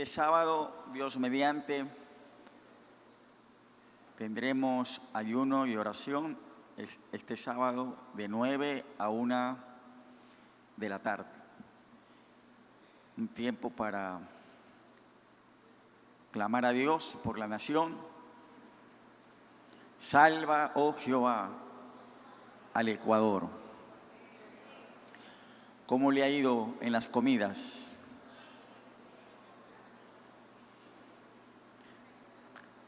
sábado, Dios mediante, tendremos ayuno y oración este sábado de 9 a 1 de la tarde. Un tiempo para clamar a Dios por la nación. Salva, oh Jehová, al Ecuador. ¿Cómo le ha ido en las comidas?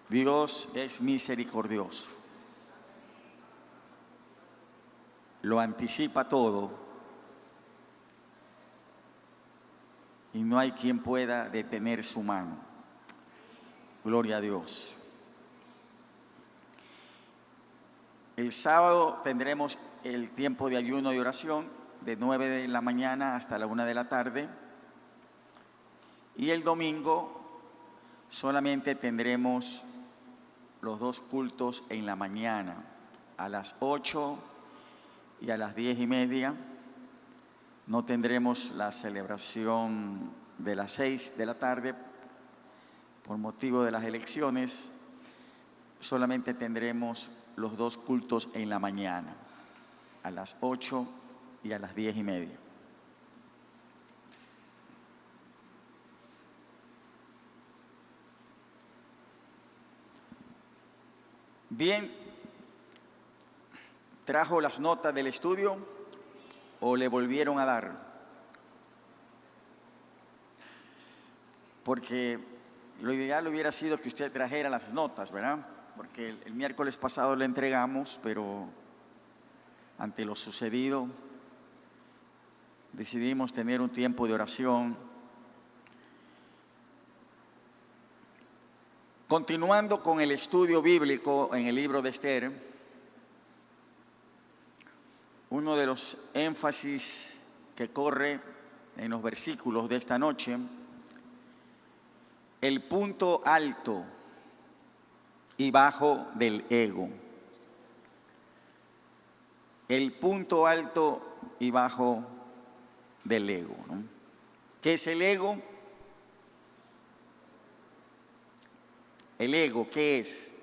Dios es misericordioso. Lo anticipa todo y no hay quien pueda detener su mano. Gloria a Dios. El sábado tendremos el tiempo de ayuno y oración de 9 de la mañana hasta la 1 de la tarde. Y el domingo solamente tendremos los dos cultos en la mañana, a las 8 y a las 10:30. No tendremos la celebración de las 6 de la tarde por motivo de las elecciones. Solamente tendremos los dos cultos en la mañana, a las 8 y a las 10:30. Bien, ¿trajo las notas del estudio o le volvieron a dar? Porque lo ideal hubiera sido que usted trajera las notas, ¿verdad? Porque el miércoles pasado le entregamos, pero ante lo sucedido decidimos tener un tiempo de oración. Continuando con el estudio bíblico en el libro de Esther, uno de los énfasis que corre en los versículos de esta noche, el punto alto y bajo del ego. El punto alto y bajo del ego, ¿no? ¿Qué es el ego? El ego, ¿qué es?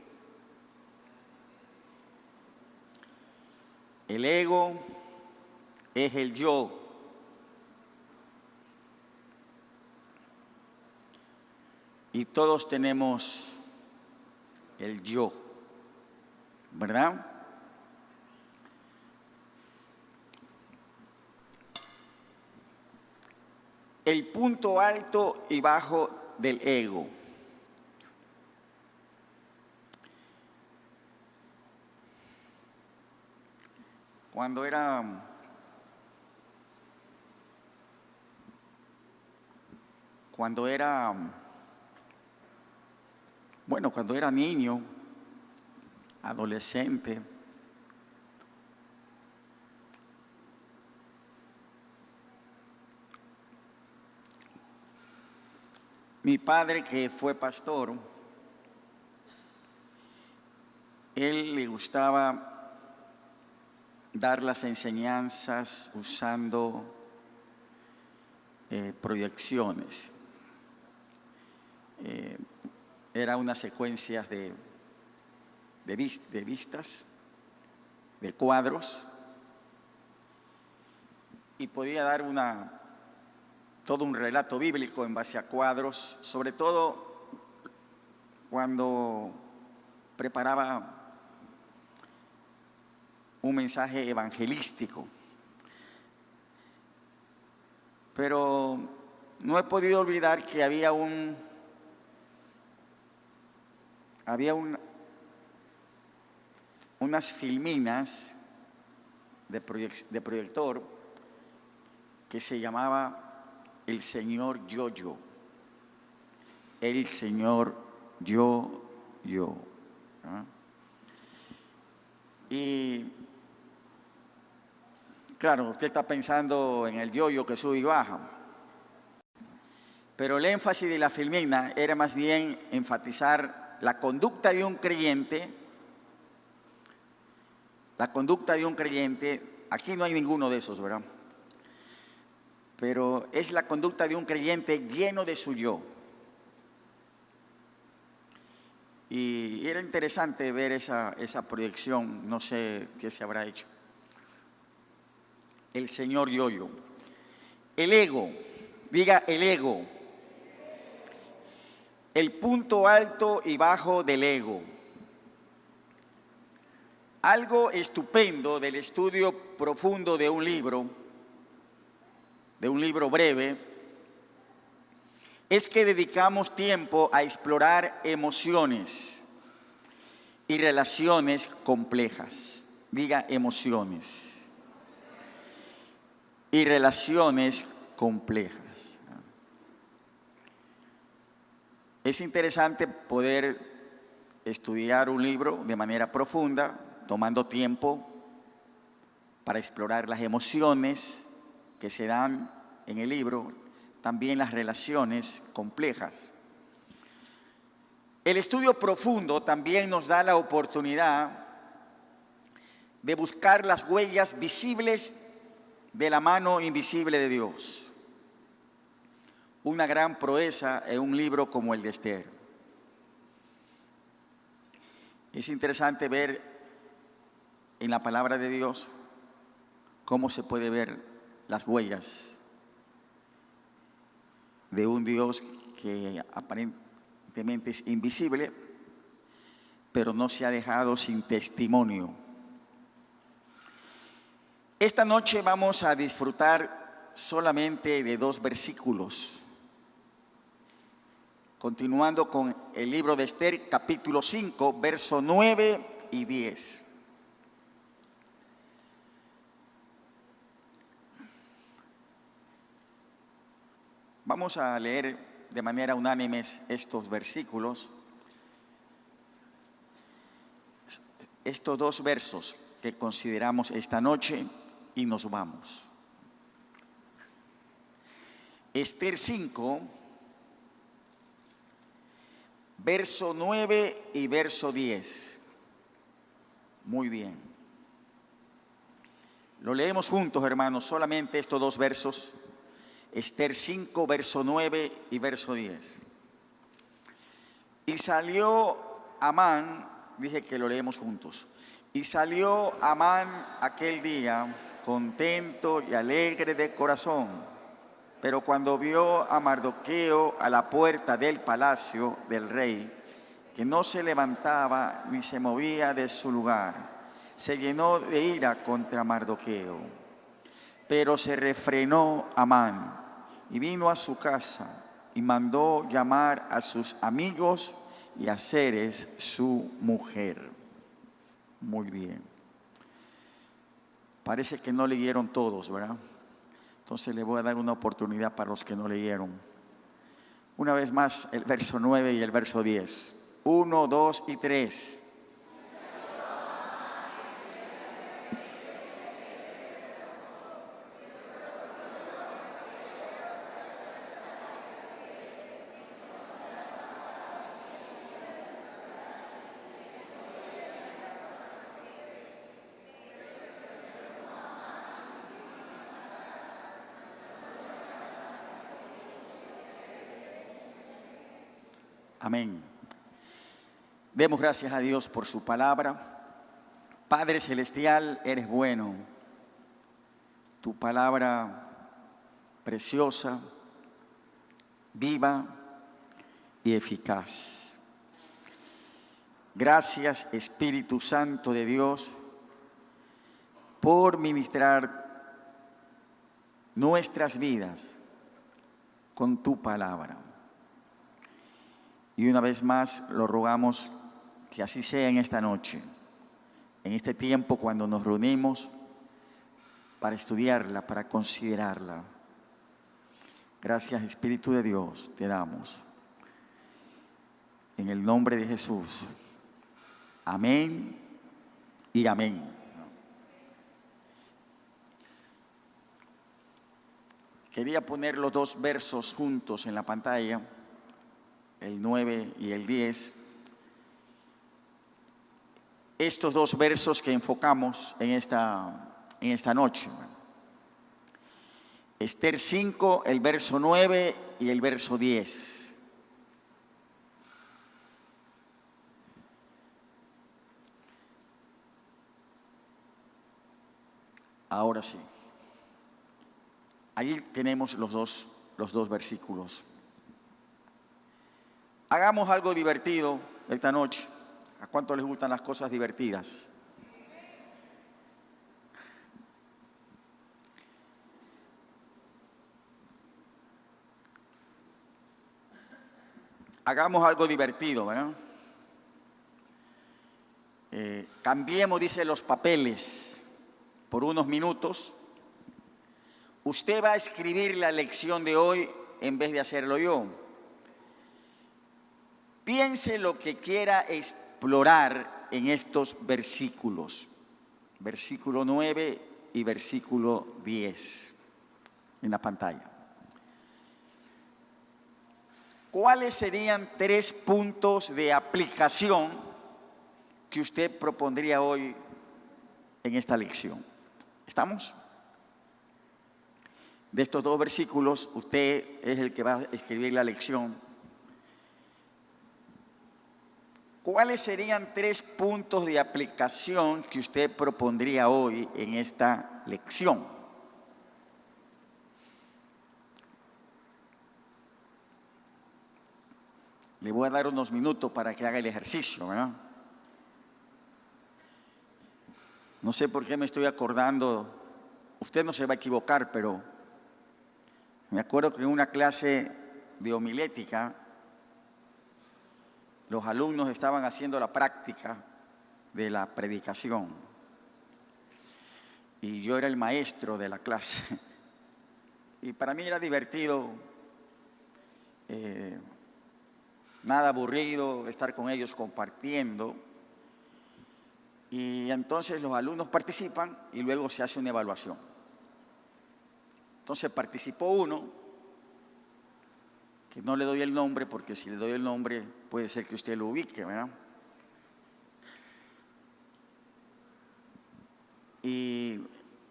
El ego es el yo. Y todos tenemos el yo, ¿verdad? El punto alto y bajo del ego. Cuando era niño, adolescente, mi padre, que fue pastor, él le gustaba dar las enseñanzas usando proyecciones. Era unas secuencias de vistas, de cuadros, y podía dar todo un relato bíblico en base a cuadros, sobre todo cuando preparaba un mensaje evangelístico. Pero no he podido olvidar que había unas filminas de proyector que se llamaba El Señor Yo-Yo. El Señor Yo-Yo. ¿Ah? Y claro, usted está pensando en el yo-yo que sube y baja. Pero el énfasis de la filmina era más bien enfatizar la conducta de un creyente. La conducta de un creyente, aquí no hay ninguno de esos, ¿verdad? Pero es la conducta de un creyente lleno de su yo. Y era interesante ver esa proyección, no sé qué se habrá hecho. El señor Yoyo. El ego, diga el ego. El punto alto y bajo del ego. Algo estupendo del estudio profundo de un libro breve, es que dedicamos tiempo a explorar emociones y relaciones complejas. Diga emociones y relaciones complejas. Es interesante poder estudiar un libro de manera profunda, tomando tiempo para explorar las emociones que se dan en el libro, también las relaciones complejas. El estudio profundo también nos da la oportunidad de buscar las huellas visibles de la mano invisible de Dios. Una gran proeza en un libro como el de Esther. Es interesante ver en la palabra de Dios cómo se puede ver las huellas de un Dios que aparentemente es invisible, pero no se ha dejado sin testimonio. Esta noche vamos a disfrutar solamente de 2 versículos, continuando con el libro de Esther, capítulo 5, versos 9 y 10. Vamos a leer de manera unánime estos versículos. Estos 2 versos que consideramos esta noche y nos vamos. Esther 5, verso 9 y verso 10. Muy bien. Lo leemos juntos, hermanos, solamente estos 2 versos. Esther 5, verso 9 y verso 10. Y salió Amán, dije que lo leemos juntos. Y salió Amán aquel día contento y alegre de corazón, pero cuando vio a Mardoqueo a la puerta del palacio del rey, que no se levantaba ni se movía de su lugar, se llenó de ira contra Mardoqueo. Pero se refrenó Amán y vino a su casa y mandó llamar a sus amigos y a Zeres su mujer. Muy bien. Parece que no leyeron todos, ¿verdad? Entonces le voy a dar una oportunidad para los que no leyeron. Una vez más, el verso 9 y el verso 10. 1, 2 y 3. Amén. Demos gracias a Dios por su palabra. Padre Celestial, eres bueno. Tu palabra preciosa, viva y eficaz. Gracias, Espíritu Santo de Dios, por ministrar nuestras vidas con tu palabra. Y una vez más lo rogamos que así sea en esta noche, en este tiempo cuando nos reunimos para estudiarla, para considerarla. Gracias, Espíritu de Dios, te damos. En el nombre de Jesús. Amén y amén. Quería poner los 2 versos juntos en la pantalla, el 9 y el 10. Estos 2 versos que enfocamos en esta noche. Esther 5, el verso 9 y el verso 10. Ahora sí. Ahí tenemos los dos versículos. Hagamos algo divertido esta noche. ¿A cuánto les gustan las cosas divertidas? Hagamos algo divertido, ¿verdad? Cambiemos, dice, los papeles por unos minutos. Usted va a escribir la lección de hoy en vez de hacerlo yo. Piense lo que quiera explorar en estos versículos. Versículo 9 y versículo 10 en la pantalla. ¿Cuáles serían 3 puntos de aplicación que usted propondría hoy en esta lección? ¿Estamos? De estos 2 versículos, usted es el que va a escribir la lección. ¿Cuáles serían 3 puntos de aplicación que usted propondría hoy en esta lección? Le voy a dar unos minutos para que haga el ejercicio, ¿verdad? No sé por qué me estoy acordando, usted no se va a equivocar, pero me acuerdo que en una clase de homilética, los alumnos estaban haciendo la práctica de la predicación y yo era el maestro de la clase y para mí era divertido, nada aburrido estar con ellos compartiendo y entonces los alumnos participan y luego se hace una evaluación. Entonces participó uno, que no le doy el nombre porque si le doy el nombre puede ser que usted lo ubique, ¿verdad? Y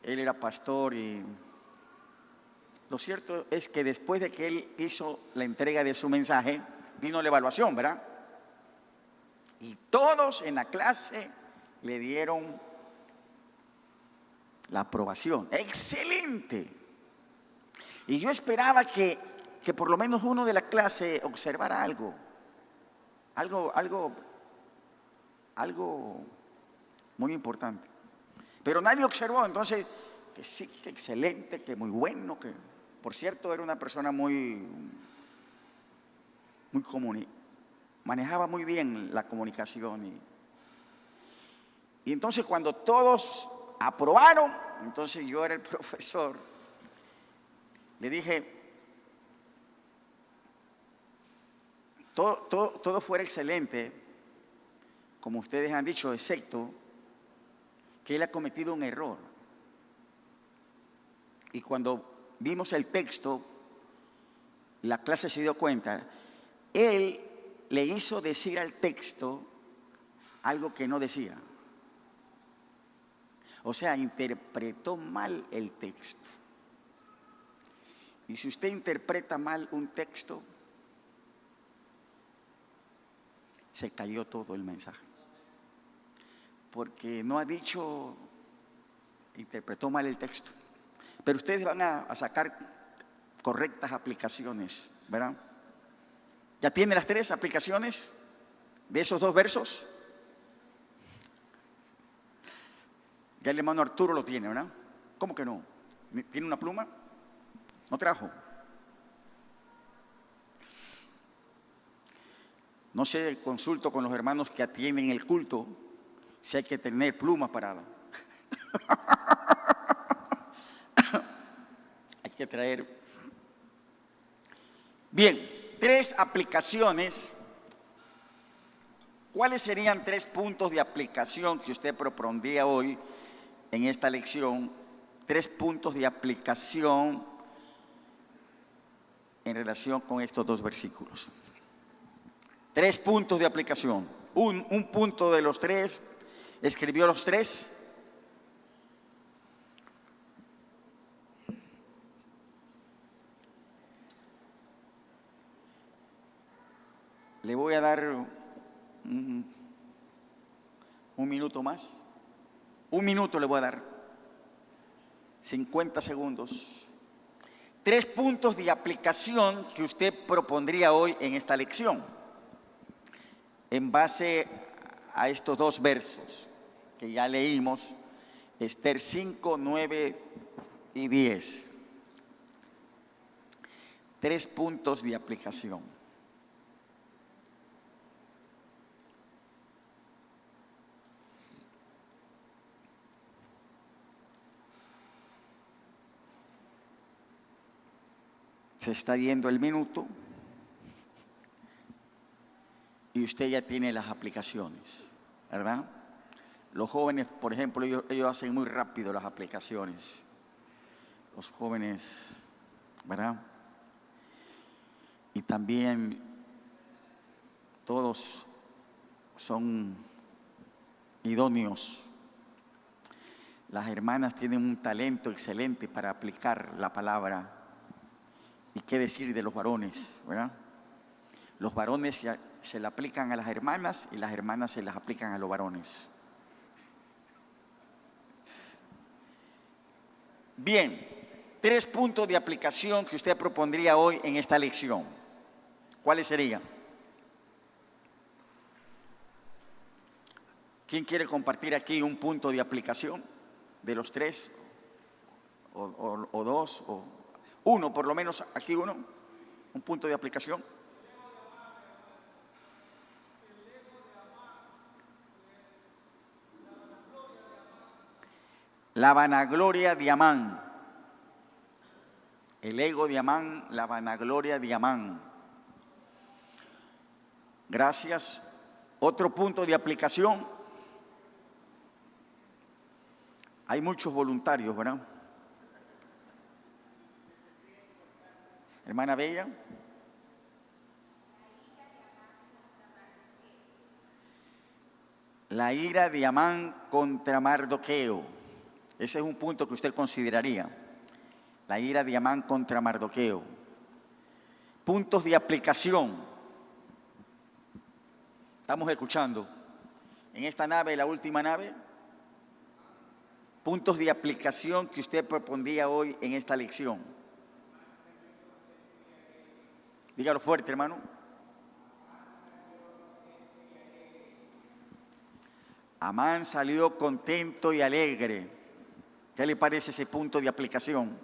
él era pastor y lo cierto es que después de que él hizo la entrega de su mensaje, vino la evaluación, ¿verdad? Y todos en la clase le dieron la aprobación. ¡Excelente! Y yo esperaba que por lo menos uno de la clase observara algo muy importante. Pero nadie observó, entonces, que sí, que excelente, que muy bueno, que por cierto era una persona muy manejaba muy bien la comunicación. Y entonces cuando todos aprobaron, entonces yo era el profesor, le dije, todo fuera excelente, como ustedes han dicho, excepto que él ha cometido un error. Y cuando vimos el texto, la clase se dio cuenta, él le hizo decir al texto algo que no decía. O sea, interpretó mal el texto. Y si usted interpreta mal un texto, se cayó todo el mensaje. Porque no ha dicho, interpretó mal el texto. Pero ustedes van a sacar correctas aplicaciones, ¿verdad? ¿Ya tiene las 3 aplicaciones de esos 2 versos? Ya el hermano Arturo lo tiene, ¿verdad? ¿Cómo que no? ¿Tiene una pluma? ¿No trajo? No sé, consulto con los hermanos que atienden el culto si hay que tener plumas para... Hay que traer... Bien, 3 aplicaciones. ¿Cuáles serían 3 puntos de aplicación que usted propondría hoy en esta lección? 3 puntos de aplicación en relación con estos 2 versículos. 3 puntos de aplicación. Un punto de los 3, escribió los 3. Le voy a dar un minuto más. Un minuto le voy a dar. 50 segundos. 3 puntos de aplicación que usted propondría hoy en esta lección, en base a estos 2 versos que ya leímos, Esther 5, 9 y 10. 3 puntos de aplicación. Se está viendo el minuto y usted ya tiene las aplicaciones, ¿verdad? Los jóvenes, por ejemplo, ellos hacen muy rápido las aplicaciones. Los jóvenes, ¿verdad? Y también todos son idóneos. Las hermanas tienen un talento excelente para aplicar la palabra. ¿Y qué decir de los varones, verdad? Los varones se la aplican a las hermanas y las hermanas se las aplican a los varones. Bien, 3 puntos de aplicación que usted propondría hoy en esta lección. ¿Cuáles serían? ¿Quién quiere compartir aquí un punto de aplicación de los 3? ¿O 2? ¿O 1 por lo menos? Aquí uno. Un punto de aplicación. La vanagloria de Amán. El ego de Amán, la vanagloria de Amán. Gracias. Otro punto de aplicación. Hay muchos voluntarios, ¿verdad? Hermana Bella. La ira de Amán contra Mardoqueo. Ese es un punto que usted consideraría. La ira de Amán contra Mardoqueo. Puntos de aplicación. Estamos escuchando. En esta nave, la última nave. Puntos de aplicación que usted propondría hoy en esta lección. Dígalo fuerte, hermano. Amán salió contento y alegre. ¿Qué le parece ese punto de aplicación?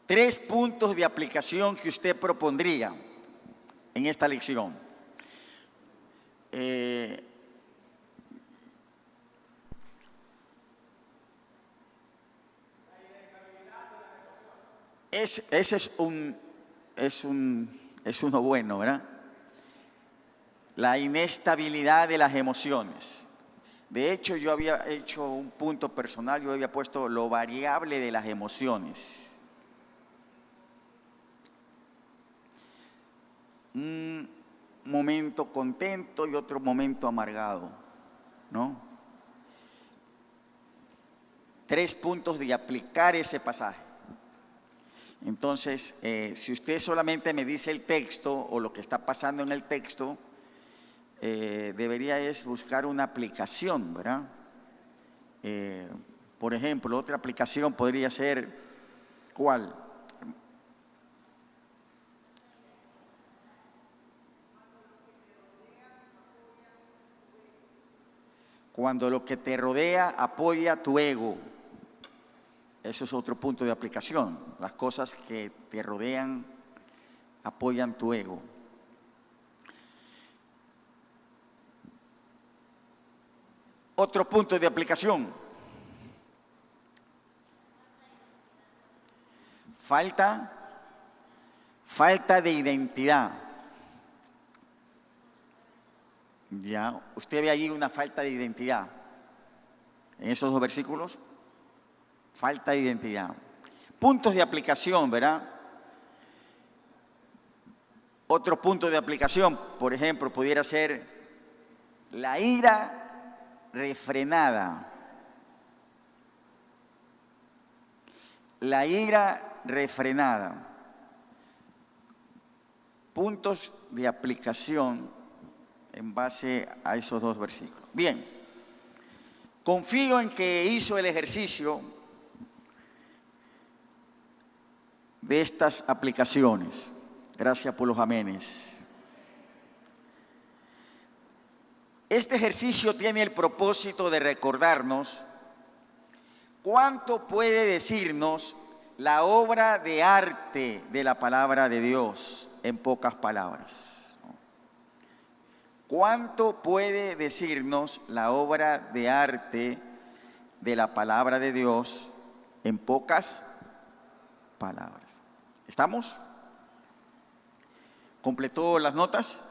Tres puntos de aplicación que usted propondría en esta lección. Ese es uno bueno, ¿verdad? La inestabilidad de las emociones. De hecho, yo había hecho un punto personal, yo había puesto lo variable de las emociones. Un momento contento y otro momento amargado, ¿no? 3 puntos de aplicar ese pasaje. Entonces, si usted solamente me dice el texto o lo que está pasando en el texto, debería es buscar una aplicación, ¿verdad? Por ejemplo, otra aplicación podría ser, ¿cuál? Cuando lo que te rodea apoya tu ego. Eso es otro punto de aplicación. Las cosas que te rodean apoyan tu ego. Otro punto de aplicación. Falta de identidad. Ya, usted ve allí una falta de identidad. En esos 2 versículos, falta de identidad. Puntos de aplicación, ¿verdad? Otro punto de aplicación, por ejemplo, pudiera ser la ira refrenada. La ira refrenada. Puntos de aplicación en base a esos dos versículos. Bien, confío en que hizo el ejercicio de estas aplicaciones. Gracias por los amenes. Este ejercicio tiene el propósito de recordarnos cuánto puede decirnos la obra de arte de la palabra de Dios en pocas palabras. ¿Cuánto puede decirnos la obra de arte de la palabra de Dios en pocas palabras? ¿Estamos? ¿Completó las notas?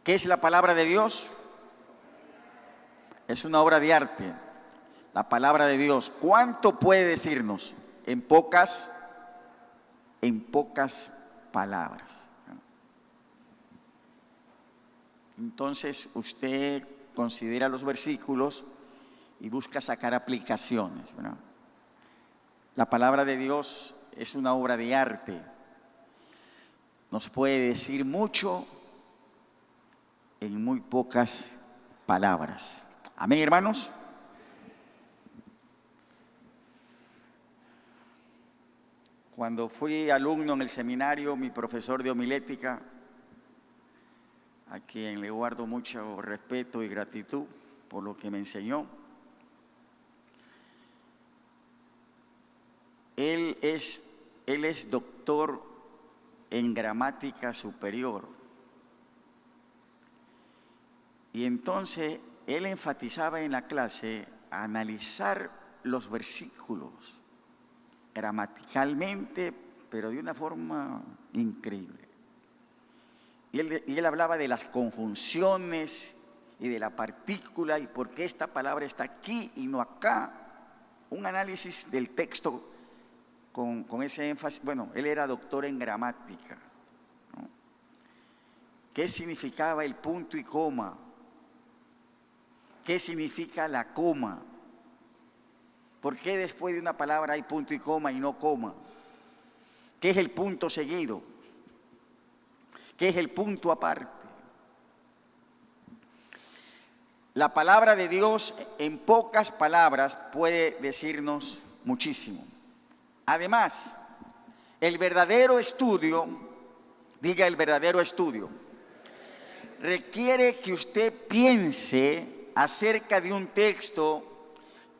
¿Qué es la palabra de Dios? Es una obra de arte. La palabra de Dios. ¿Cuánto puede decirnos en pocas palabras? Entonces usted considera los versículos y busca sacar aplicaciones, ¿verdad? La palabra de Dios es una obra de arte. Nos puede decir mucho en muy pocas palabras. Amén, hermanos. Cuando fui alumno en el seminario, mi profesor de homilética, a quien le guardo mucho respeto y gratitud por lo que me enseñó, él es doctor en gramática superior. Y entonces él enfatizaba en la clase a analizar los versículos gramaticalmente, pero de una forma increíble. Y él hablaba de las conjunciones y de la partícula y por qué esta palabra está aquí y no acá. Un análisis del texto con ese énfasis. Bueno, él era doctor en gramática, ¿no? ¿Qué significaba el punto y coma? ¿Qué significa la coma? ¿Por qué después de una palabra hay punto y coma y no coma? ¿Qué es el punto seguido? ¿Qué es el punto aparte? La palabra de Dios en pocas palabras puede decirnos muchísimo. Además, el verdadero estudio, diga el verdadero estudio, requiere que usted piense acerca de un texto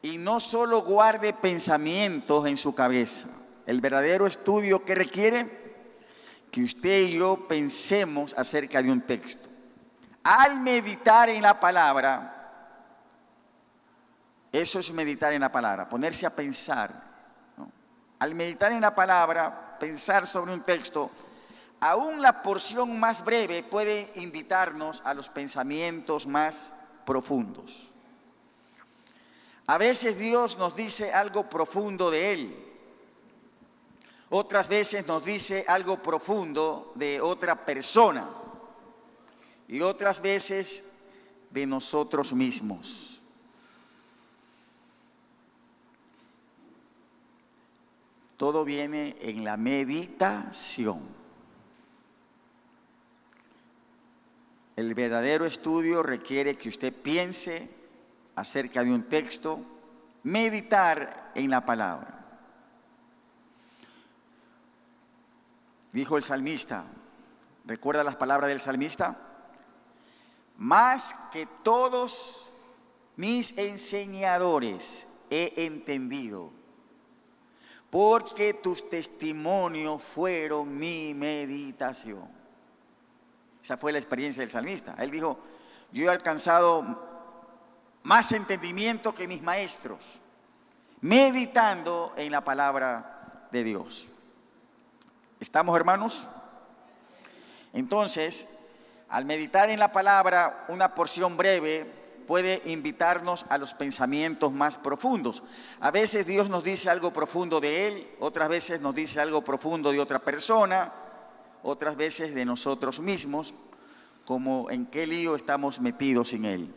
y no solo guarde pensamientos en su cabeza. El verdadero estudio que requiere que usted y yo pensemos acerca de un texto. Al meditar en la palabra, eso es meditar en la palabra, ponerse a pensar, ¿no? Al meditar en la palabra, pensar sobre un texto, aún la porción más breve puede invitarnos a los pensamientos más profundos. A veces Dios nos dice algo profundo de Él. Otras veces nos dice algo profundo de otra persona. Y otras veces de nosotros mismos. Todo viene en la meditación. El verdadero estudio requiere que usted piense acerca de un texto, meditar en la palabra. Dijo el salmista, ¿recuerda las palabras del salmista? Más que todos mis enseñadores he entendido, porque tus testimonios fueron mi meditación. Esa fue la experiencia del salmista. Él dijo, yo he alcanzado más entendimiento que mis maestros, meditando en la palabra de Dios. ¿Estamos, hermanos? Entonces, al meditar en la palabra, una porción breve puede invitarnos a los pensamientos más profundos. A veces Dios nos dice algo profundo de Él, otras veces nos dice algo profundo de otra persona, otras veces de nosotros mismos, como en qué lío estamos metidos sin Él.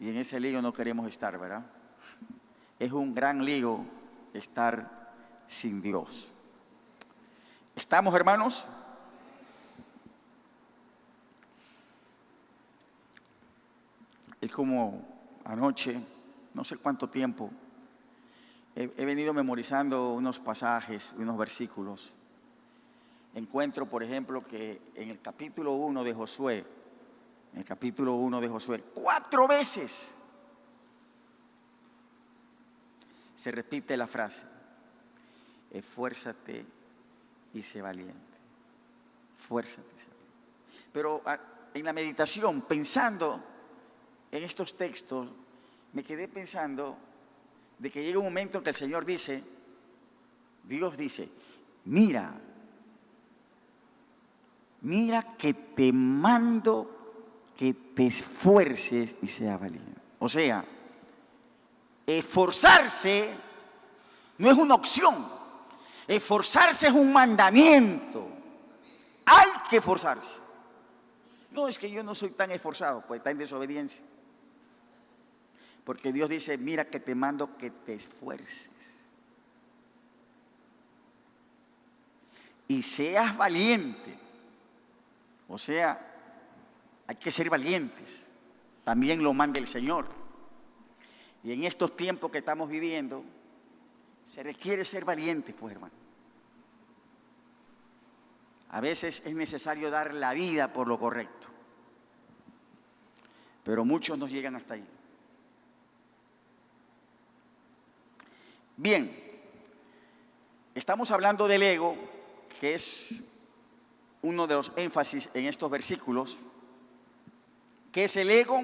Y en ese lío no queremos estar, ¿verdad? Es un gran lío estar sin Dios. ¿Estamos, hermanos? como anoche, no sé cuánto tiempo, he venido memorizando unos pasajes, unos versículos. Encuentro, por ejemplo, que en el capítulo 1 de Josué, 4 veces se repite la frase: esfuérzate y sé valiente. Esfuérzate y sé valiente. Pero en la meditación, pensando en estos textos, me quedé pensando de que llega un momento en que el Señor dice, Dios dice, mira que te mando que te esfuerces y seas valiente. O sea, esforzarse no es una opción, esforzarse es un mandamiento. Hay que esforzarse. No, es que yo no soy tan esforzado, pues está en desobediencia. Porque Dios dice, mira que te mando que te esfuerces y seas valiente. O sea, hay que ser valientes. También lo manda el Señor. Y en estos tiempos que estamos viviendo, se requiere ser valiente, pues, hermano. A veces es necesario dar la vida por lo correcto. Pero muchos no llegan hasta ahí. Bien, estamos hablando del ego, que es uno de los énfasis en estos versículos. ¿Qué es el ego?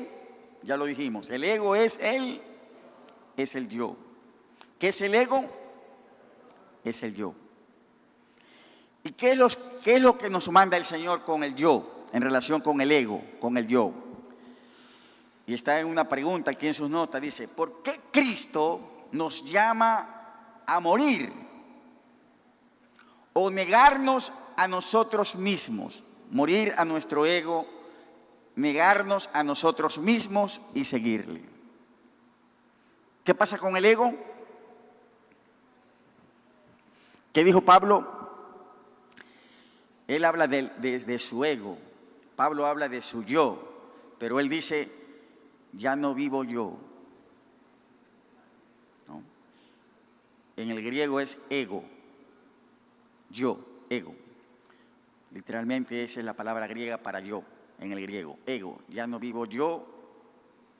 Ya lo dijimos, el ego es el yo. ¿Qué es el ego? Es el yo. ¿Y qué es lo que nos manda el Señor con el yo, en relación con el ego, con el yo? Y está en una pregunta aquí en sus notas, dice, ¿por qué Cristo nos llama a morir o negarnos a nosotros mismos, morir a nuestro ego, negarnos a nosotros mismos y seguirle? ¿Qué pasa con el ego? ¿Qué dijo Pablo? Él habla de su ego, Pablo habla de su yo, pero él dice, ya no vivo yo. ¿No? En el griego es ego, yo, ego. Literalmente esa es la palabra griega para yo, en el griego, ego. Ya no vivo yo,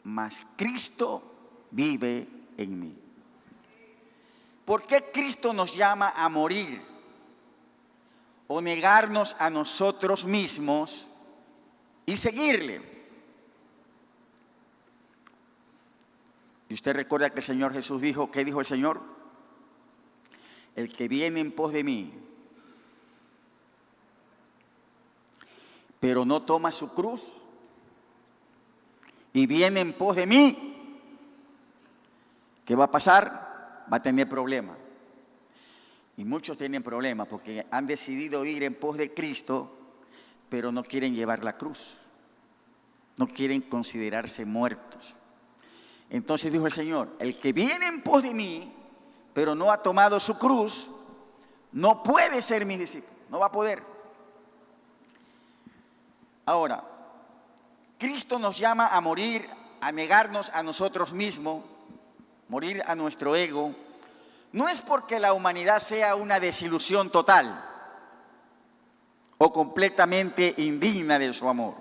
mas Cristo vive en mí. ¿Por qué Cristo nos llama a morir o negarnos a nosotros mismos y seguirle? Y usted recuerda que el Señor Jesús dijo, ¿qué dijo el Señor? El que viene en pos de mí, pero no toma su cruz y viene en pos de mí, ¿qué va a pasar? Va a tener problemas. Y muchos tienen problemas porque han decidido ir en pos de Cristo, pero no quieren llevar la cruz. No quieren considerarse muertos. Entonces dijo el Señor, el que viene en pos de mí, pero no ha tomado su cruz, no puede ser mi discípulo, no va a poder. Ahora, Cristo nos llama a morir, a negarnos a nosotros mismos, morir a nuestro ego. No es porque la humanidad sea una desilusión total o completamente indigna de su amor.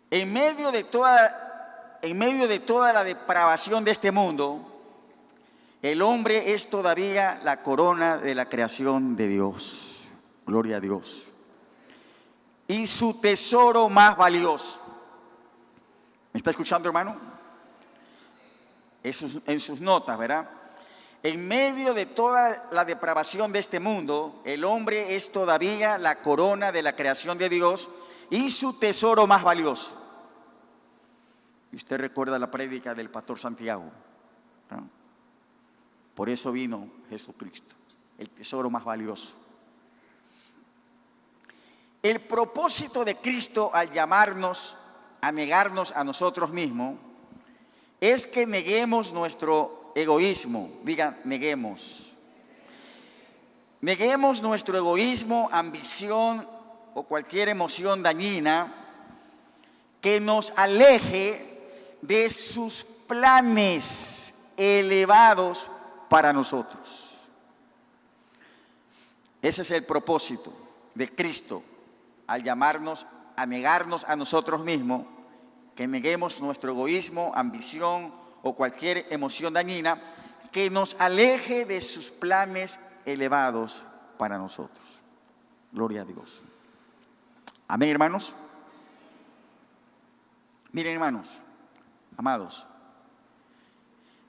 En medio de toda la depravación de este mundo, el hombre es todavía la corona de la creación de Dios. Gloria a Dios. Y su tesoro más valioso. ¿Me está escuchando, hermano? En sus notas, ¿verdad? En medio de toda la depravación de este mundo, el hombre es todavía la corona de la creación de Dios y su tesoro más valioso. Y usted recuerda la prédica del pastor Santiago, ¿no? Por eso vino Jesucristo, el tesoro más valioso. El propósito de Cristo al llamarnos a negarnos a nosotros mismos es que neguemos nuestro egoísmo. Digan, neguemos. Neguemos nuestro egoísmo, ambición o cualquier emoción dañina que nos aleje de sus planes elevados para nosotros. Ese es el propósito de Cristo al llamarnos a negarnos a nosotros mismos, que neguemos nuestro egoísmo, ambición o cualquier emoción dañina que nos aleje de sus planes elevados para nosotros. Gloria a Dios. Amén, hermanos. Miren, hermanos, amados,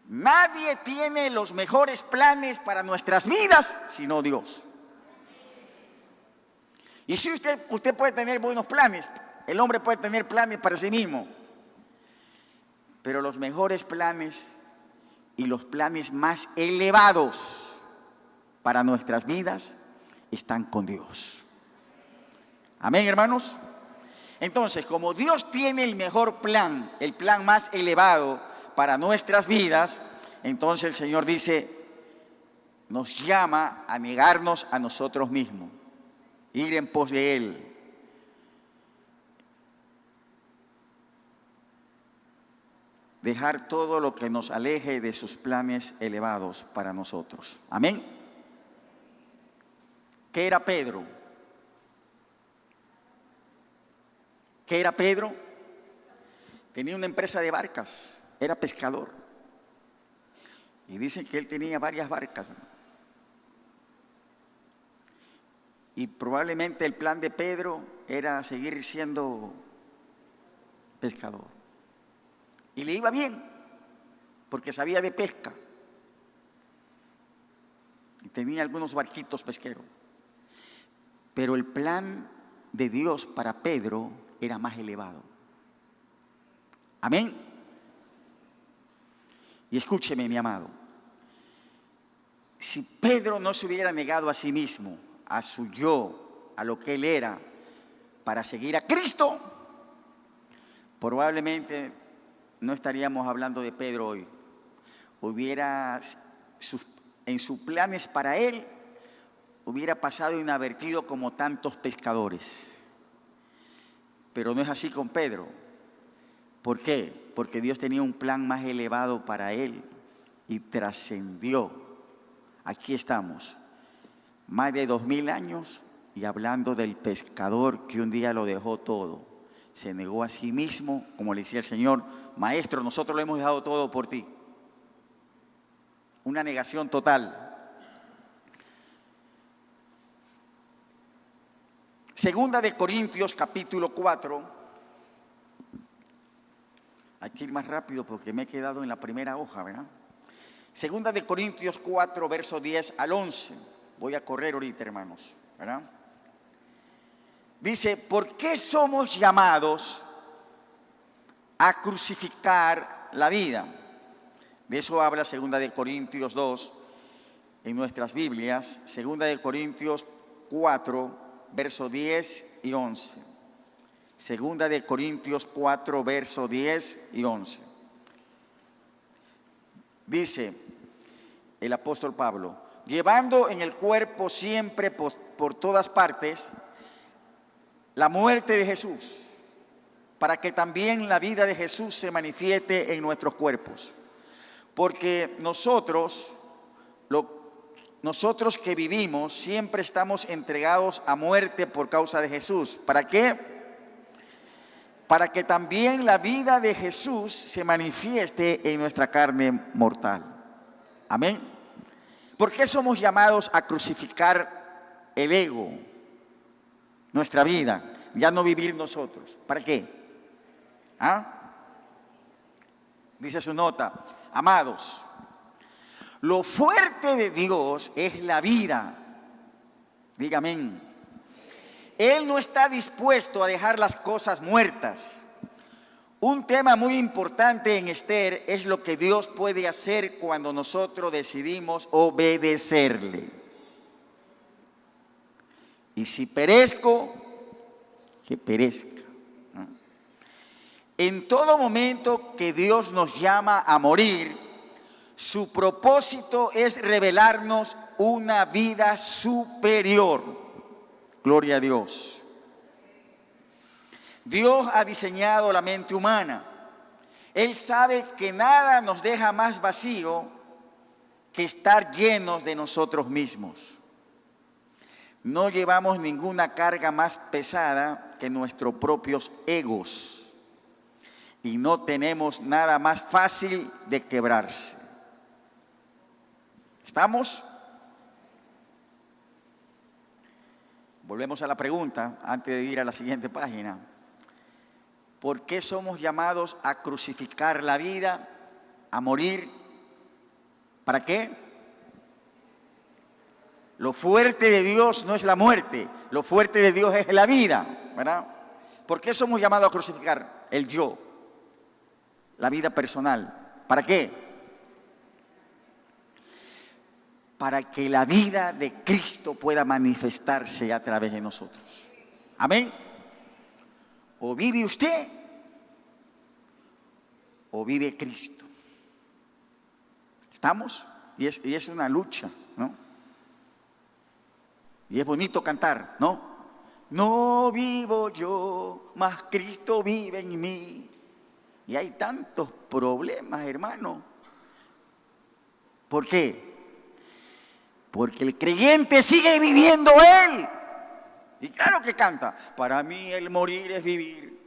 nadie tiene los mejores planes para nuestras vidas sino Dios. Y si usted puede tener buenos planes, el hombre puede tener planes para sí mismo, pero los mejores planes y los planes más elevados para nuestras vidas están con Dios. Amén, hermanos. Entonces, como Dios tiene el mejor plan, el plan más elevado para nuestras vidas, entonces el Señor dice, nos llama a negarnos a nosotros mismos, ir en pos de Él. Dejar todo lo que nos aleje de sus planes elevados para nosotros. Amén. ¿Qué era Pedro? ¿Qué era Pedro? Tenía una empresa de barcas, era pescador. Y dicen que él tenía varias barcas. Y probablemente el plan de Pedro era seguir siendo pescador. Y le iba bien, porque sabía de pesca. Y tenía algunos barquitos pesqueros. Pero el plan de Dios para Pedro era más elevado. Amén. Y escúcheme, mi amado. Si Pedro no se hubiera negado a sí mismo, a su yo, a lo que él era, para seguir a Cristo, probablemente no estaríamos hablando de Pedro hoy. En sus planes para él, hubiera pasado inadvertido como tantos pescadores. Pero no es así con Pedro. ¿Por qué? Porque Dios tenía un plan más elevado para él y trascendió. Aquí estamos, más de 2000 años y hablando del pescador que un día lo dejó todo. Se negó a sí mismo, como le decía el Señor, Maestro, nosotros lo hemos dejado todo por ti. Una negación total. Segunda de Corintios, capítulo 4. Hay que ir más rápido porque me he quedado en la primera hoja, ¿verdad? Segunda de Corintios 4, verso 10 al 11. Voy a correr ahorita, hermanos, ¿verdad? Dice, ¿por qué somos llamados a crucificar la vida? De eso habla Segunda de Corintios 2 en nuestras Biblias. Segunda de Corintios 4, verso 10 y 11. Segunda de Corintios 4, verso 10 y 11. Dice el apóstol Pablo, llevando en el cuerpo siempre por todas partes la muerte de Jesús, para que también la vida de Jesús se manifieste en nuestros cuerpos. Porque nosotros que vivimos siempre estamos entregados a muerte por causa de Jesús. ¿Para qué? Para que también la vida de Jesús se manifieste en nuestra carne mortal. Amén. ¿Por qué somos llamados a crucificar el ego, nuestra vida, ya no vivir nosotros? ¿Para qué? Dice su nota, amados, lo fuerte de Dios es la vida. Dígame. Él no está dispuesto a dejar las cosas muertas. Un tema muy importante en Esther es lo que Dios puede hacer cuando nosotros decidimos obedecerle. Y si perezco, que perezca. En todo momento que Dios nos llama a morir, su propósito es revelarnos una vida superior. Gloria a Dios. Dios ha diseñado la mente humana. Él sabe que nada nos deja más vacío que estar llenos de nosotros mismos. No llevamos ninguna carga más pesada que nuestros propios egos. Y no tenemos nada más fácil de quebrarse. ¿Estamos? Volvemos a la pregunta antes de ir a la siguiente página. ¿Por qué somos llamados a crucificar la vida, a morir? ¿Para qué? Lo fuerte de Dios no es la muerte, lo fuerte de Dios es la vida, ¿verdad? ¿Por qué somos llamados a crucificar? El yo, la vida personal. ¿Para qué? Para que la vida de Cristo pueda manifestarse a través de nosotros. Amén. O vive usted, o vive Cristo. ¿Estamos? Y es una lucha, ¿no? Y es bonito cantar, ¿no? No vivo yo, mas Cristo vive en mí. Y hay tantos problemas, hermano. ¿Por qué? Porque el creyente sigue viviendo Él. Y claro que canta. Para mí el morir es vivir.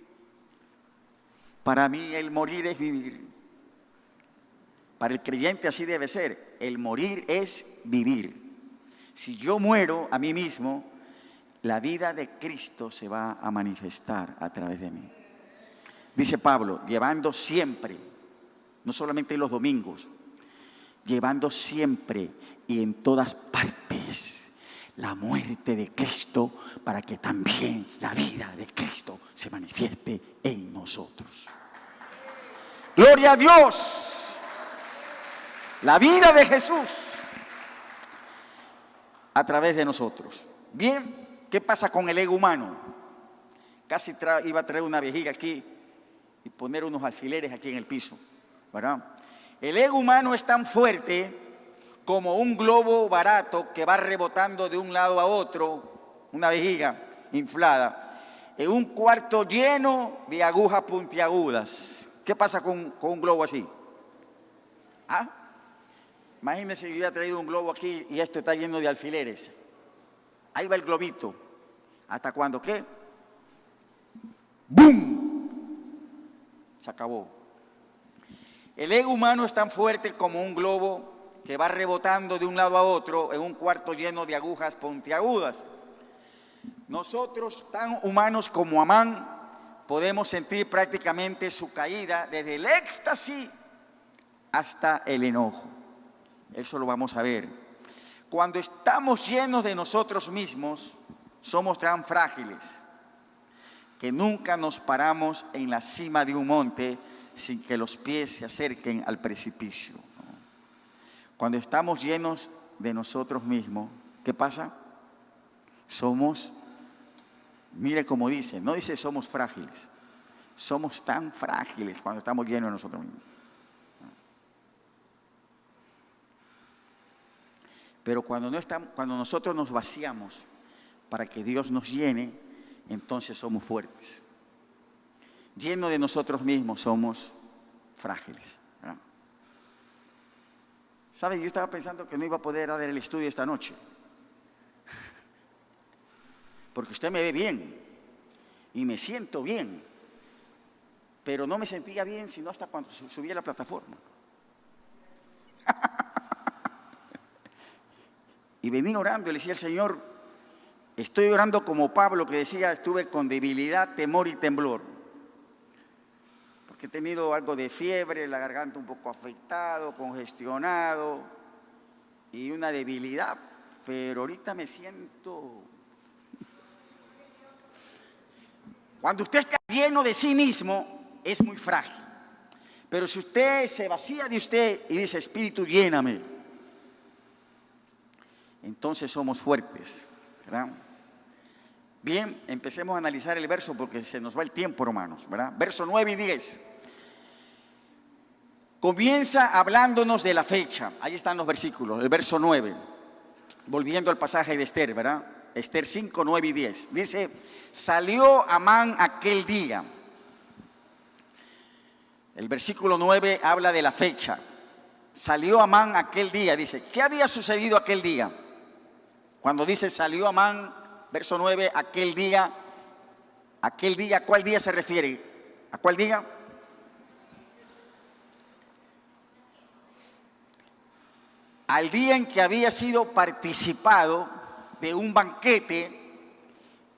Para mí el morir es vivir. Para el creyente así debe ser. El morir es vivir. Si yo muero a mí mismo, la vida de Cristo se va a manifestar a través de mí. Dice Pablo, llevando siempre, no solamente los domingos, llevando siempre y en todas partes la muerte de Cristo para que también la vida de Cristo se manifieste en nosotros. ¡Gloria a Dios! La vida de Jesús a través de nosotros. Bien, ¿qué pasa con el ego humano? Casi iba a traer una vejiga aquí y poner unos alfileres aquí en el piso, ¿verdad? El ego humano es tan fuerte como un globo barato que va rebotando de un lado a otro, una vejiga inflada, en un cuarto lleno de agujas puntiagudas. ¿Qué pasa con un globo así? ¿Ah? Imagínense que yo hubiera traído un globo aquí y esto está lleno de alfileres. Ahí va el globito. ¿Hasta cuándo qué? ¡Bum! Se acabó. El ego humano es tan fuerte como un globo que va rebotando de un lado a otro en un cuarto lleno de agujas puntiagudas. Nosotros, tan humanos como Amán, podemos sentir prácticamente su caída desde el éxtasis hasta el enojo. Eso lo vamos a ver. Cuando estamos llenos de nosotros mismos, somos tan frágiles que nunca nos paramos en la cima de un monte sin que los pies se acerquen al precipicio. Cuando estamos llenos de nosotros mismos, ¿qué pasa? Somos, mire cómo dice, no dice somos frágiles, somos tan frágiles cuando estamos llenos de nosotros mismos. Pero cuando nosotros nos vaciamos para que Dios nos llene, entonces somos fuertes. Llenos de nosotros mismos somos frágiles, ¿verdad? ¿Saben? Yo estaba pensando que no iba a poder dar el estudio esta noche. Porque usted me ve bien y me siento bien, pero no me sentía bien sino hasta cuando subí a la plataforma. Y venía orando y le decía al Señor, estoy orando como Pablo que decía, estuve con debilidad, temor y temblor. Porque he tenido algo de fiebre, la garganta un poco afectado, congestionado y una debilidad. Pero ahorita me siento... Cuando usted está lleno de sí mismo, es muy frágil. Pero si usted se vacía de usted y dice, Espíritu, lléname, entonces somos fuertes, ¿verdad? Bien, empecemos a analizar el verso porque se nos va el tiempo, hermanos, ¿verdad? Verso 9 y 10. Comienza hablándonos de la fecha. Ahí están los versículos, el verso 9. Volviendo al pasaje de Esther, ¿verdad? Esther 5, 9 y 10. Dice, salió Amán aquel día. El versículo 9 habla de la fecha. Salió Amán aquel día. Dice, ¿qué había sucedido aquel día? Cuando dice salió Amán, verso 9, aquel día, ¿a cuál día se refiere? ¿A cuál día? Al día en que había sido participado de un banquete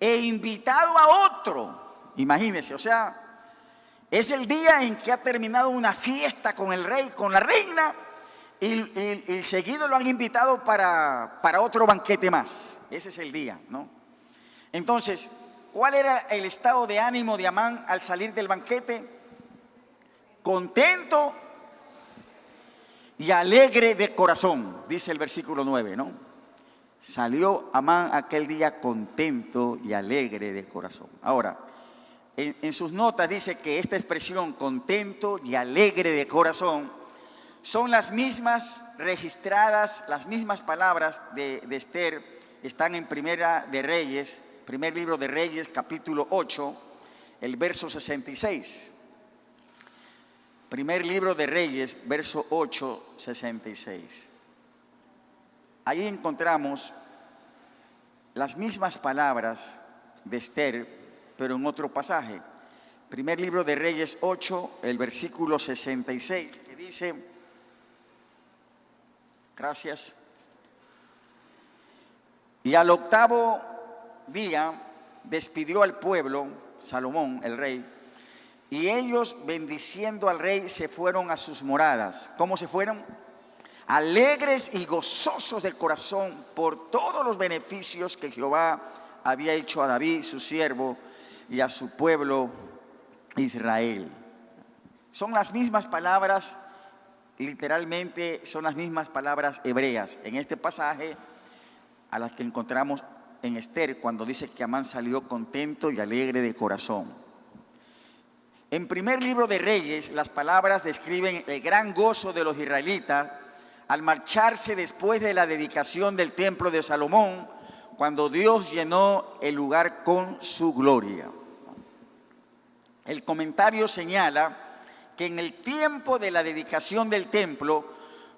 e invitado a otro. Imagínense, o sea, es el día en que ha terminado una fiesta con el rey, con la reina, y seguido lo han invitado para otro banquete más. Ese es el día, ¿no? Entonces, ¿cuál era el estado de ánimo de Amán al salir del banquete? Contento y alegre de corazón, dice el versículo 9, ¿no? Salió Amán aquel día contento y alegre de corazón. Ahora, en sus notas dice que esta expresión contento y alegre de corazón son las mismas registradas, las mismas palabras de Esther, están en Primera de Reyes, primer libro de Reyes, capítulo 8, el verso 66. Primer libro de Reyes, verso 8, 66. Ahí encontramos las mismas palabras de Esther, pero en otro pasaje. Primer libro de Reyes 8, el versículo 66, que dice, gracias, y al octavo día despidió al pueblo, Salomón, el rey, y ellos, bendiciendo al rey, se fueron a sus moradas. ¿Cómo se fueron? Alegres y gozosos de corazón por todos los beneficios que Jehová había hecho a David, su siervo, y a su pueblo Israel. Son las mismas palabras, literalmente son las mismas palabras hebreas en este pasaje a las que encontramos en Esther cuando dice que Amán salió contento y alegre de corazón. En primer libro de Reyes, las palabras describen el gran gozo de los israelitas al marcharse después de la dedicación del templo de Salomón, cuando Dios llenó el lugar con su gloria. El comentario señala que en el tiempo de la dedicación del templo,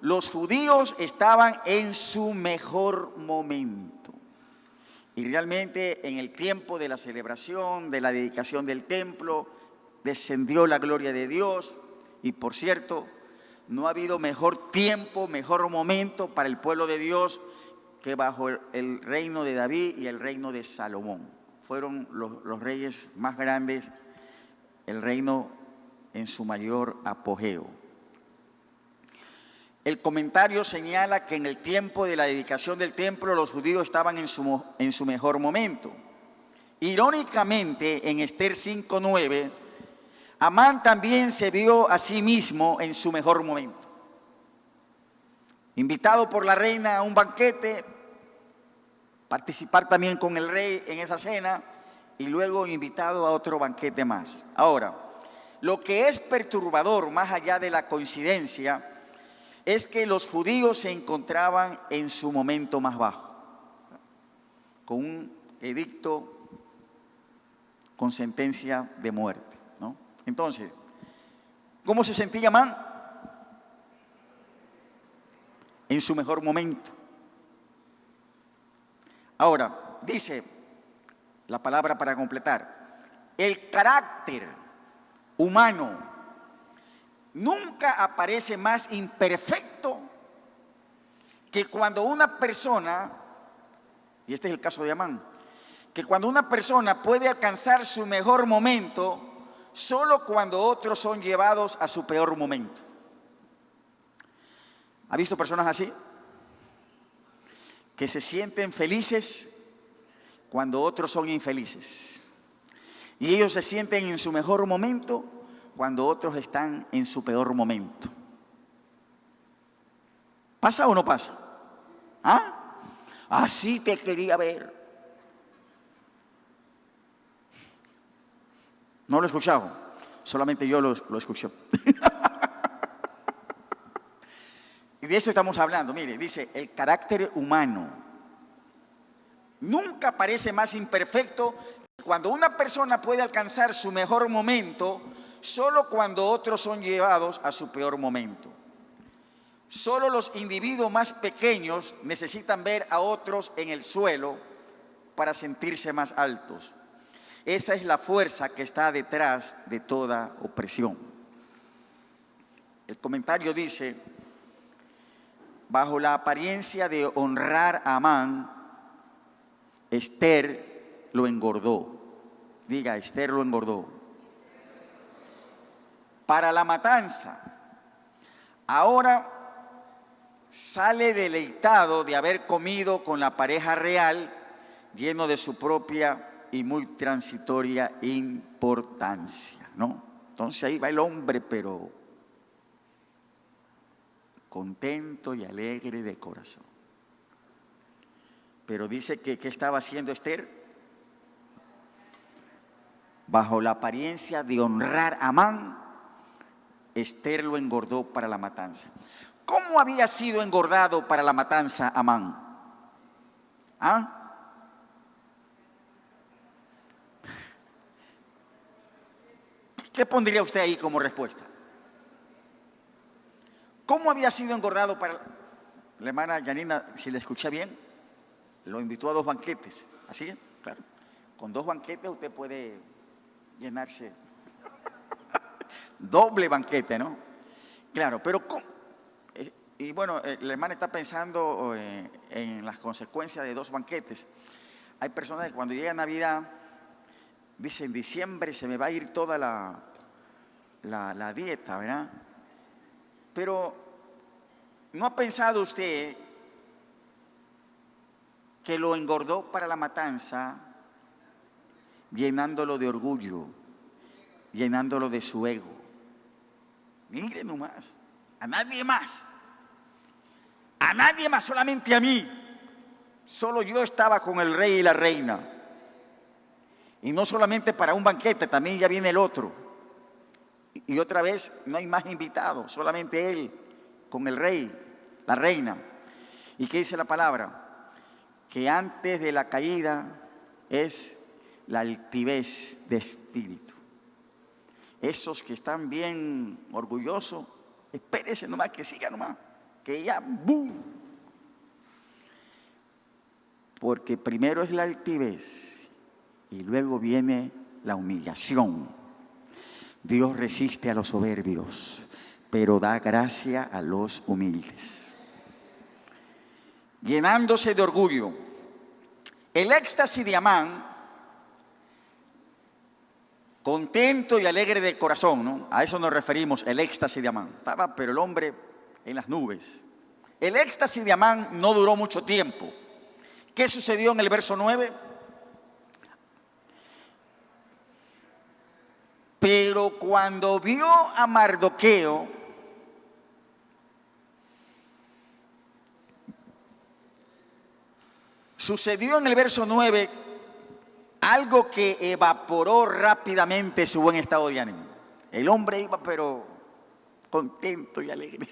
los judíos estaban en su mejor momento. Y realmente en el tiempo de la celebración, de la dedicación del templo, descendió la gloria de Dios. Y por cierto, no ha habido mejor tiempo, mejor momento para el pueblo de Dios que bajo el reino de David y el reino de Salomón. Fueron los reyes más grandes, el reino en su mayor apogeo. El comentario señala que en el tiempo de la dedicación del templo los judíos estaban en su mejor momento. Irónicamente, en Esther 5:9, Amán también se vio a sí mismo en su mejor momento. Invitado por la reina a un banquete, participar también con el rey en esa cena y luego invitado a otro banquete más. Ahora, lo que es perturbador, más allá de la coincidencia, es que los judíos se encontraban en su momento más bajo, con un edicto con sentencia de muerte, ¿no? Entonces, ¿cómo se sentía Amán? En su mejor momento. Ahora, dice la palabra para completar, el carácter humano nunca aparece más imperfecto que cuando una persona, y este es el caso de Amán, que cuando una persona puede alcanzar su mejor momento solo cuando otros son llevados a su peor momento. ¿Ha visto personas así? Que se sienten felices cuando otros son infelices. Y ellos se sienten en su mejor momento cuando otros están en su peor momento. ¿Pasa o no pasa? ¿Ah? Así te quería ver. ¿No lo he escuchado? Solamente yo lo escuché. Y de esto estamos hablando. Mire, dice, el carácter humano Nunca parece más imperfecto que cuando una persona puede alcanzar su mejor momento, solo cuando otros son llevados a su peor momento. Solo los individuos más pequeños necesitan ver a otros en el suelo para sentirse más altos. Esa es la fuerza que está detrás de toda opresión. El comentario dice: bajo la apariencia de honrar a Amán, Esther lo engordó. Diga, Esther lo engordó. Para la matanza. Ahora sale deleitado de haber comido con la pareja real, lleno de su propia y muy transitoria importancia, ¿no? Entonces ahí va el hombre, pero contento y alegre de corazón. Pero dice que ¿qué estaba haciendo Esther? Bajo la apariencia de honrar a Amán, Esther lo engordó para la matanza. ¿Cómo había sido engordado para la matanza Amán? ¿Ah? ¿Qué pondría usted ahí como respuesta? ¿Cómo había sido engordado para la hermana Yanina? Si le escuché bien, lo invitó a 2 banquetes. ¿Así es? Claro. Con 2 banquetes usted puede llenarse. Doble banquete, ¿no? Claro, pero ¿cómo? Y bueno, la hermana está pensando en las consecuencias de 2 banquetes. Hay personas que cuando llega Navidad dicen: en diciembre se me va a ir toda la dieta, ¿verdad? Pero ¿no ha pensado usted que lo engordó para la matanza llenándolo de orgullo, llenándolo de su ego? Mire nomás, a nadie más. A nadie más, solamente a mí. Solo yo estaba con el rey y la reina. Y no solamente para un banquete, también ya viene el otro. Y otra vez no hay más invitados, solamente él con el rey, la reina. ¿Y qué dice la palabra? Que antes de la caída es la altivez de espíritu. Esos que están bien orgullosos, espérese nomás, que siga nomás, que ya ¡boom! Porque primero es la altivez y luego viene la humillación. Dios resiste a los soberbios, pero da gracia a los humildes. Llenándose de orgullo. El éxtasis de Amán, contento y alegre de corazón, ¿no? A eso nos referimos, el éxtasis de Amán. Estaba, pero el hombre en las nubes. El éxtasis de Amán no duró mucho tiempo. ¿Qué sucedió en el verso 9? Pero cuando vio a Mardoqueo, sucedió en el verso 9 algo que evaporó rápidamente su buen estado de ánimo. El hombre iba pero contento y alegre.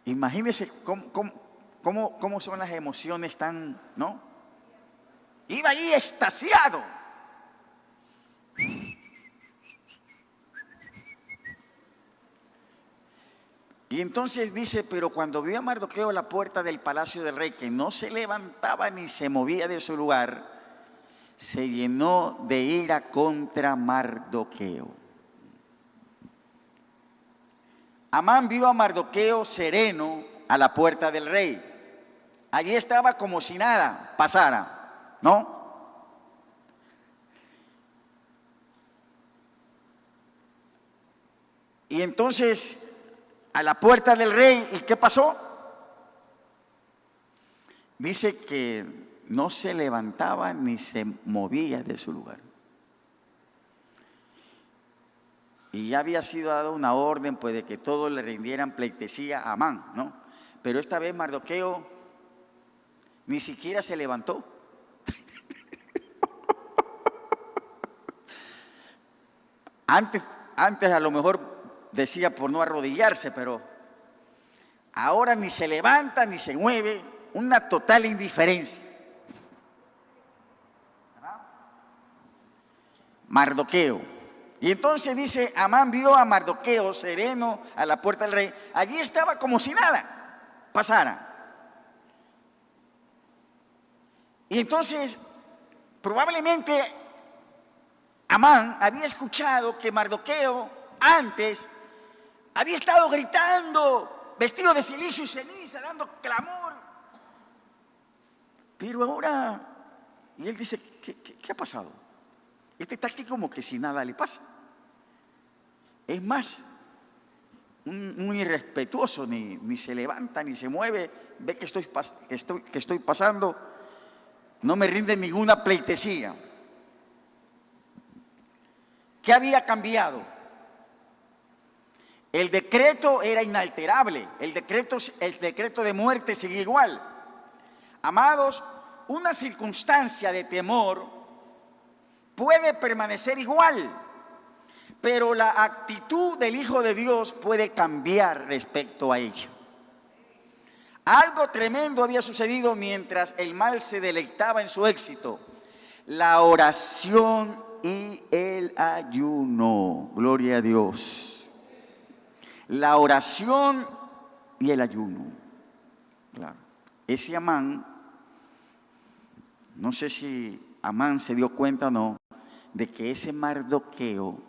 Imagínense cómo son las emociones tan, ¿no? Iba ahí extasiado. Y entonces dice, pero cuando vio a Mardoqueo a la puerta del palacio del rey, que no se levantaba ni se movía de su lugar, se llenó de ira contra Mardoqueo. Amán vio a Mardoqueo sereno a la puerta del rey. Allí estaba como si nada pasara, ¿no? Y entonces, a la puerta del rey, ¿y qué pasó? Dice que no se levantaba ni se movía de su lugar. Y ya había sido dada una orden, pues, de que todos le rindieran pleitesía a Amán, ¿no? Pero esta vez Mardoqueo ni siquiera se levantó. Antes a lo mejor decía por no arrodillarse, pero Ahora ni se levanta ni se mueve, una total indiferencia. Mardoqueo. Y entonces dice, Amán vio a Mardoqueo sereno a la puerta del rey. Allí estaba como si nada pasara. Y entonces, probablemente Amán había escuchado que Mardoqueo antes había estado gritando, vestido de cilicio y ceniza, dando clamor. Pero ahora, y él dice, ¿qué ha pasado? Este está aquí como que si nada le pasa. Es más, un irrespetuoso, ni se levanta, ni se mueve, ve que estoy pasando, no me rinde ninguna pleitesía. ¿Qué había cambiado? El decreto era inalterable, el decreto de muerte seguía igual. Amados, una circunstancia de temor puede permanecer igual, pero la actitud del Hijo de Dios puede cambiar respecto a ella. Algo tremendo había sucedido mientras el mal se deleitaba en su éxito. La oración y el ayuno. Gloria a Dios. La oración y el ayuno. Claro. Ese Amán, no sé si Amán se dio cuenta o no, de que ese Mardoqueo,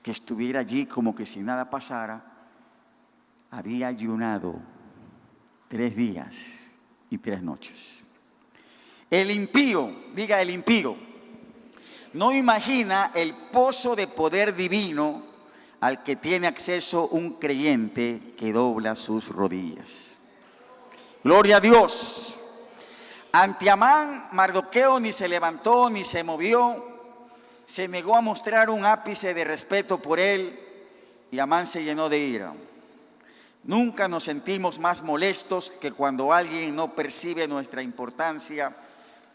que estuviera allí como que si nada pasara, había ayunado 3 días y 3 noches. El impío, diga el impío, no imagina el pozo de poder divino al que tiene acceso un creyente que dobla sus rodillas. Gloria a Dios. Ante Amán, Mardoqueo ni se levantó ni se movió, se negó a mostrar un ápice de respeto por él y Amán se llenó de ira. Nunca nos sentimos más molestos que cuando alguien no percibe nuestra importancia,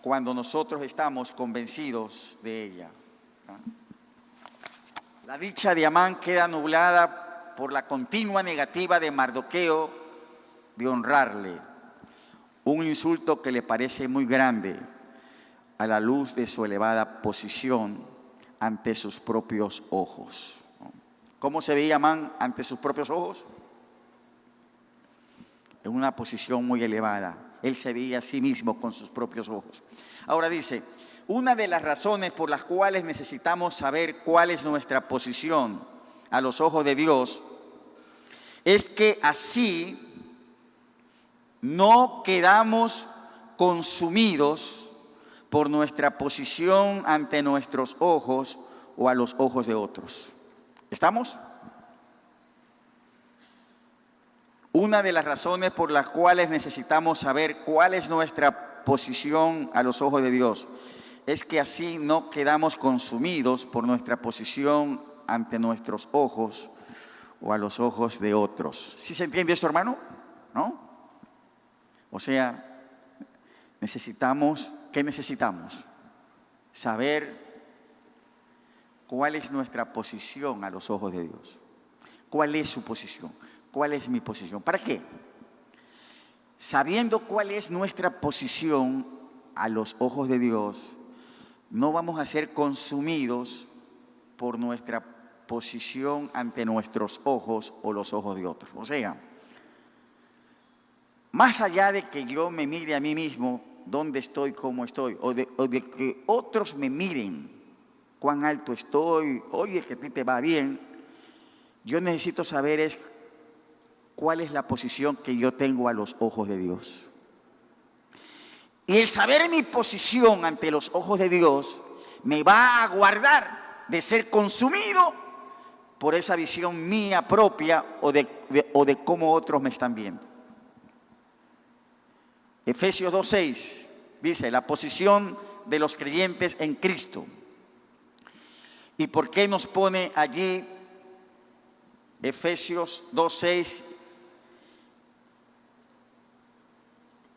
cuando nosotros estamos convencidos de ella. La dicha de Amán queda nublada por la continua negativa de Mardoqueo de honrarle, un insulto que le parece muy grande a la luz de su elevada posición ante sus propios ojos. ¿Cómo se veía Amán ante sus propios ojos? En una posición muy elevada. Él se veía a sí mismo con sus propios ojos. Ahora dice, una de las razones por las cuales necesitamos saber cuál es nuestra posición a los ojos de Dios es que así no quedamos consumidos por nuestra posición ante nuestros ojos o a los ojos de otros. ¿Estamos? Una de las razones por las cuales necesitamos saber cuál es nuestra posición a los ojos de Dios es que así no quedamos consumidos por nuestra posición ante nuestros ojos o a los ojos de otros. ¿Sí se entiende esto, hermano? ¿No? O sea, ¿qué necesitamos? Saber cuál es nuestra posición a los ojos de Dios. ¿Cuál es su posición? ¿Cuál es mi posición? ¿Para qué? Sabiendo cuál es nuestra posición a los ojos de Dios, no vamos a ser consumidos por nuestra posición ante nuestros ojos o los ojos de otros. O sea, más allá de que yo me mire a mí mismo, dónde estoy, cómo estoy, o de que otros me miren, cuán alto estoy, oye, que a ti te va bien, yo necesito saber cuál es la posición que yo tengo a los ojos de Dios. Y el saber mi posición ante los ojos de Dios me va a guardar de ser consumido por esa visión mía propia o de cómo otros me están viendo. Efesios 2:6 dice, la posición de los creyentes en Cristo. ¿Y por qué nos pone allí Efesios 2:6?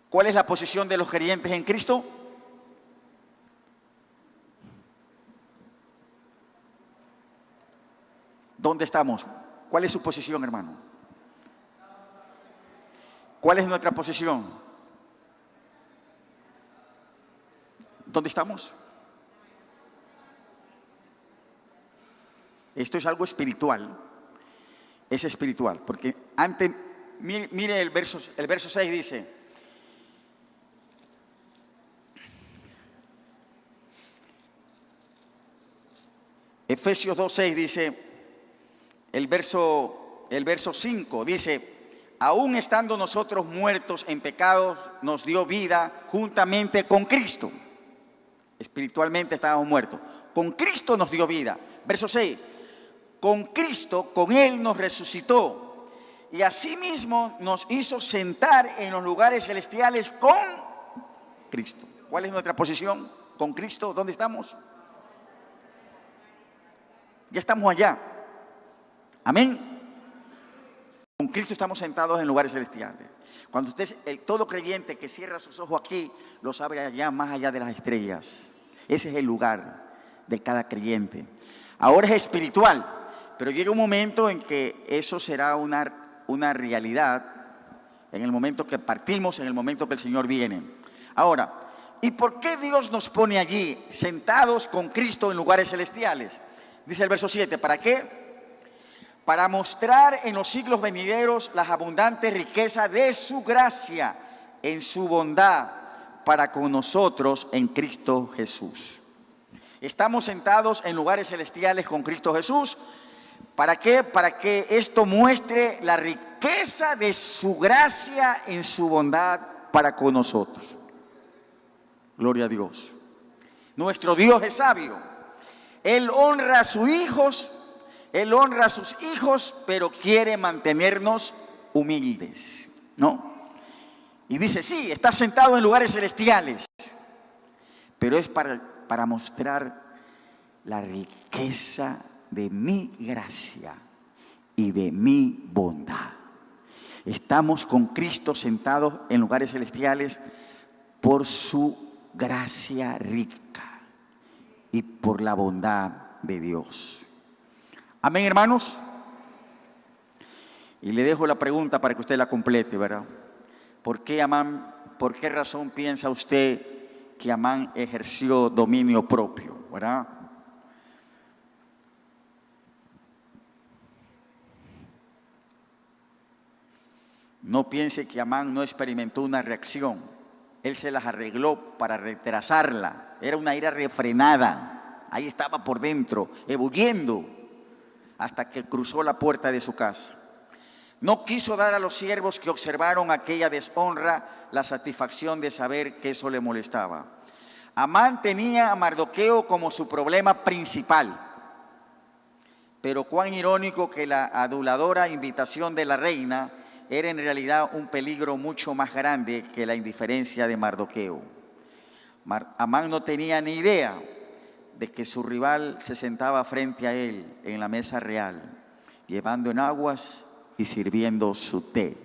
¿Cuál es la posición de los creyentes en Cristo? ¿Dónde estamos? ¿Cuál es su posición, hermano? ¿Cuál es nuestra posición? ¿Dónde estamos? Esto es algo espiritual. Es espiritual, porque antes, mire el verso 6 dice, Efesios 2:6 dice, el verso 5 dice, aún estando nosotros muertos en pecados, nos dio vida juntamente con Cristo. Espiritualmente estábamos muertos. Con Cristo nos dio vida. Verso 6, con Cristo, con Él nos resucitó y asimismo nos hizo sentar en los lugares celestiales con Cristo. ¿Cuál es nuestra posición con Cristo? ¿Dónde estamos? Ya estamos allá. Amén. Con Cristo estamos sentados en lugares celestiales. Cuando usted, todo creyente que cierra sus ojos aquí, lo sabe allá, más allá de las estrellas. Ese es el lugar de cada creyente. Ahora es espiritual, pero llega un momento en que eso será una realidad, en el momento que partimos, en el momento que el Señor viene. Ahora, ¿y por qué Dios nos pone allí, sentados con Cristo en lugares celestiales? Dice el verso 7, ¿para qué? Para mostrar en los siglos venideros las abundantes riquezas de su gracia en su bondad para con nosotros en Cristo Jesús. Estamos sentados en lugares celestiales con Cristo Jesús. ¿Para qué? Para que esto muestre la riqueza de su gracia en su bondad para con nosotros. Gloria a Dios. Nuestro Dios es sabio. Él honra a sus hijos. Él honra a sus hijos, pero quiere mantenernos humildes, ¿no? Y dice, sí, está sentado en lugares celestiales, pero es para mostrar la riqueza de mi gracia y de mi bondad. Estamos con Cristo sentados en lugares celestiales por su gracia rica y por la bondad de Dios. Amén, hermanos. Y le dejo la pregunta para que usted la complete, ¿verdad? ¿Por qué Amán, por qué razón piensa usted que Amán ejerció dominio propio, verdad? No piense que Amán no experimentó una reacción. Él se las arregló para retrasarla. Era una ira refrenada. Ahí estaba por dentro, ebulliendo, hasta que cruzó la puerta de su casa. No quiso dar a los siervos que observaron aquella deshonra la satisfacción de saber que eso le molestaba. Amán tenía a Mardoqueo como su problema principal. Pero cuán irónico que la aduladora invitación de la reina era en realidad un peligro mucho más grande que la indiferencia de Mardoqueo. Amán no tenía ni idea de que su rival se sentaba frente a él en la mesa real, llevando en aguas y sirviendo su té.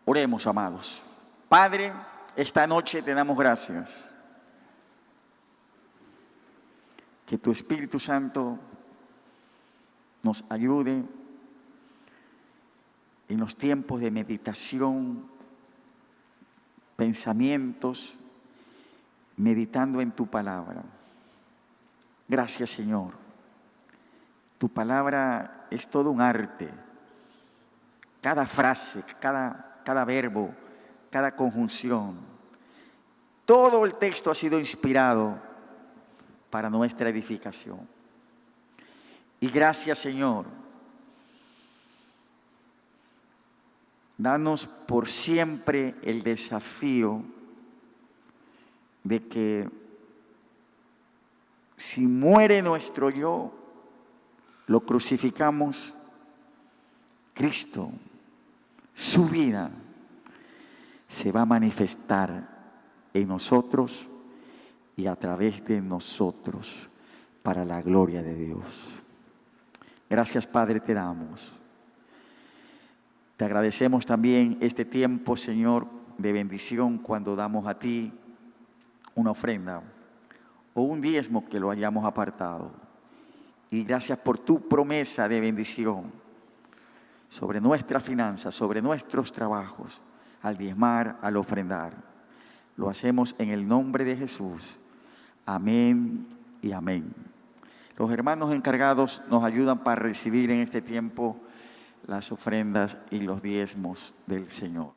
Oremos, amados. Padre, esta noche te damos gracias. Que tu Espíritu Santo nos ayude en los tiempos de meditación, pensamientos, meditando en tu palabra. Gracias, Señor. Tu palabra es todo un arte. Cada frase, cada verbo, cada conjunción. Todo el texto ha sido inspirado para nuestra edificación. Y gracias, Señor. Danos por siempre el desafío de que si muere nuestro yo, lo crucificamos, Cristo, su vida, se va a manifestar en nosotros y a través de nosotros para la gloria de Dios. Gracias, Padre, te damos. Te agradecemos también este tiempo, Señor, de bendición cuando damos a ti una ofrenda o un diezmo que lo hayamos apartado. Y gracias por tu promesa de bendición, sobre nuestras finanzas, sobre nuestros trabajos, al diezmar, al ofrendar. Lo hacemos en el nombre de Jesús. Amén y amén. Los hermanos encargados nos ayudan para recibir en este tiempo las ofrendas y los diezmos del Señor.